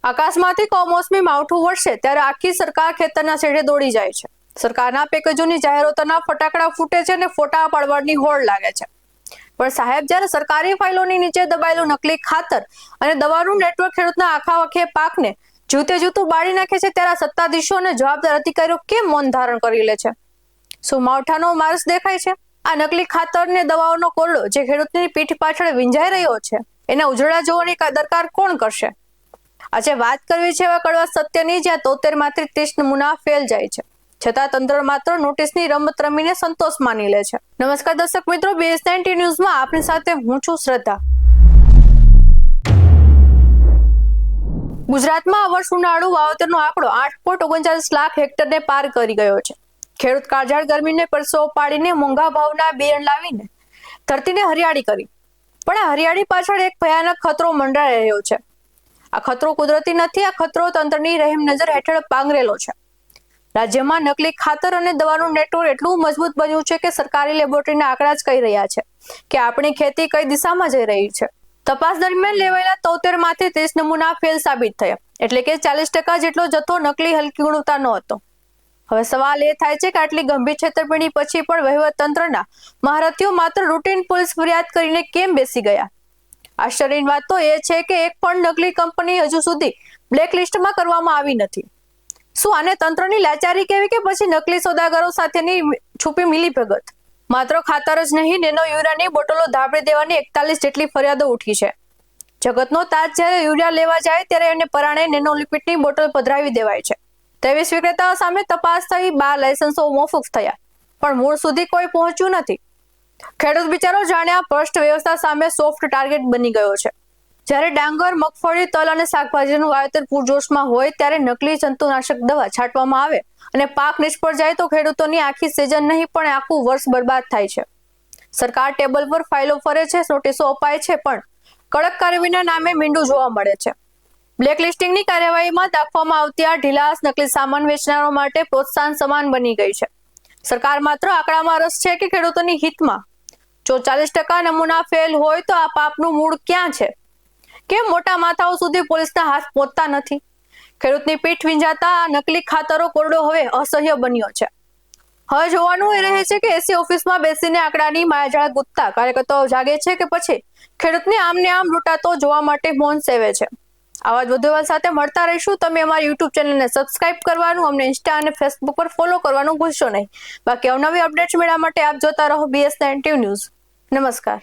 આકાશમાંથી કમોસમી માવઠું વરસે ત્યારે આખી સરકાર ખેતરના છેડે દોડી જાય છે। સરકારના પેકેજોની જાહેરાતોના ફટાકડા ફૂટે છે અને ફોટા પાડવાની હોડ લાગે છે। પણ સાહેબ, જ્યારે સરકારી ફાઇલોની નીચે દબાયેલું નકલી ખાતર અને દવાનું નેટવર્ક ખેડૂતના આખા વખે પાકને જૂતે જૂતું બાળી નાખે છે, ત્યારે સત્તાધીશો અને જવાબદાર અધિકારીઓ કેમ મૌન ધારણ કરી લે છે? શું માવઠાનો માર્સ દેખાય છે? આ નકલી ખાતર ને દવાઓનો કોરડો જે ખેડૂતની પીઠ પાછળ વિંજાઈ રહ્યો છે, એના ઉજળા જોવાની દરકાર કોણ કરશે? આજે વાત કરવી છે એવા કડવા સત્યની, જ્યાં 73 માંથી 30 નમૂના ફેલ જાય છે, છતાં તંત્ર માત્ર નોટિસની રમત રમીને સંતોષ માની લે છે। નમસ્કાર દર્શક મિત્રો, BS19 ન્યૂઝમાં આપની સાથે હું છું શ્રદ્ધા। ગુજરાતમાં આ વર્ષ ઉનાળુ વાવેતરનો આંકડો 8.39 લાખ હેક્ટરને પાર કરી ગયો છે। ખેડૂત કાળઝાળ ગરમીને પરસેવો પાડીને મોંઘા ભાવના બિયારણ લાવીને ધરતીને હરિયાળી કરી, પણ આ હરિયાળી પાછળ એક ભયાનક ખતરો મંડરાઈ રહ્યો છે। આ ખતરો કુદરતી નથી, આ ખતરો તંત્રની રહેમ નજર હેઠળ પાંગરેલો છે। રાજ્યમાં નકલી ખાતર અને દવાનું નેટવર્ક એટલું મજબૂત બન્યું છે કે સરકારી લેબોરેટરીના આંકડા જ કહી રહ્યા છે કે આપણી ખેતી કઈ દિશામાં જઈ રહી છે। તપાસ દરમિયાન લેવાયેલા 73 માંથી 30 નમૂના ફેલ સાબિત થયા, એટલે કે 40% જેટલો જથ્થો નકલી હલકી ગુણવત્તાનો હતો। હવે સવાલ એ થાય છે કે આટલી ગંભીર છેતરપિંડી પછી પણ વહીવટતંત્રના મહારથીઓ માત્ર રૂટીન પોલીસ ફરિયાદ કરીને કેમ બેસી ગયા? આશ્ચર્યની વાત તો એ છે કે એક પણ નકલી કંપની હજુ સુધી બ્લેકલિસ્ટમાં કરવામાં આવી નથી। શું આને તંત્રની લાચારી કહેવી કે પછી નકલી સોદાગરો સાથેની છુપી મિલીભગત? માત્ર ખાતર જ નહીં, નેનો યુરિયાની બોટલો ધાબળી દેવાની 41 જેટલી ફરિયાદો ઉઠી છે। જગતનો તાજ જ્યારે યુરિયા લેવા જાય ત્યારે એને પરાણે નેનો લિક્વિડની બોટલ પધરાવી દેવાય છે। 23 વિક્રેતાઓ સામે તપાસ થઈ, 12 લાયસન્સો મોકૂફ થયા, પણ મૂળ સુધી કોઈ પહોંચ્યું નથી। ખેડૂત બિચારો જાણ્યા ભ્રષ્ટ વ્યવસ્થા સામે સોફ્ટ ટાર્ગેટ બની ગયો છે। જ્યારે ડાંગર, મગફળી, તલ અને શાકભાજીનું વાવેતર પૂરજોશમાં હોય ત્યારે નકલી જંતુનાશક દવા છાંટવામાં આવે અને પાક નિષ્ફળ જાય તો ખેડૂતોની આખી સિઝન નહીં પણ આખું વર્ષ બરબાદ થાય છે। સરકાર ટેબલ પર ફાઇલો ફરે છે, નોટિસો અપાય છે, પણ કડક કાર્યવાહીના નામે મીંડું જોવા મળે છે। બ્લેકલિસ્ટિંગની કાર્યવાહીમાં દાખવવામાં આવતી આ ઢીલાસ નકલી સામાન વેચનારો માટે પ્રોત્સાહન સમાન બની ગઈ છે। સરકાર માત્ર આંકડામાં રસ છે કે ખેડૂતોની હિતમાં? જો 40% નમૂના ફેલ હોય તો આ પાપનું મૂળ ક્યાં છે? કેમ મોટા માથાઓ સુધી પોલીસના હાથ પહોંચતા નથી? ખેડૂતની પીઠ વિંજાતા આ નકલી ખાતરો કોરડો હવે અસહ્ય બન્યો છે। હવે જોવાનું એ રહે છે કે એસી ઓફિસમાં બેસીને આંકડાની માયાજાળ ગુંથતા કાર્યકર્તાઓ જાગે છે કે પછી ખેડૂતને આમને આમ લૂંટાતો જોવા માટે મૌન સેવે છે। આવા જ વધુ સાથે મળતા રહીશું। તમે અમારી YouTube ચેનલને સબસ્ક્રાઇબ કરવાનું, અમને ઇન્સ્ટા અને ફેસબુક પર ફોલો કરવાનું ભૂલશો નહીં। બાકી અવનવી અપડેટ્સ મેળવવા માટે આપ જોતા રહો BS19 ન્યૂઝ। નમસ્કાર।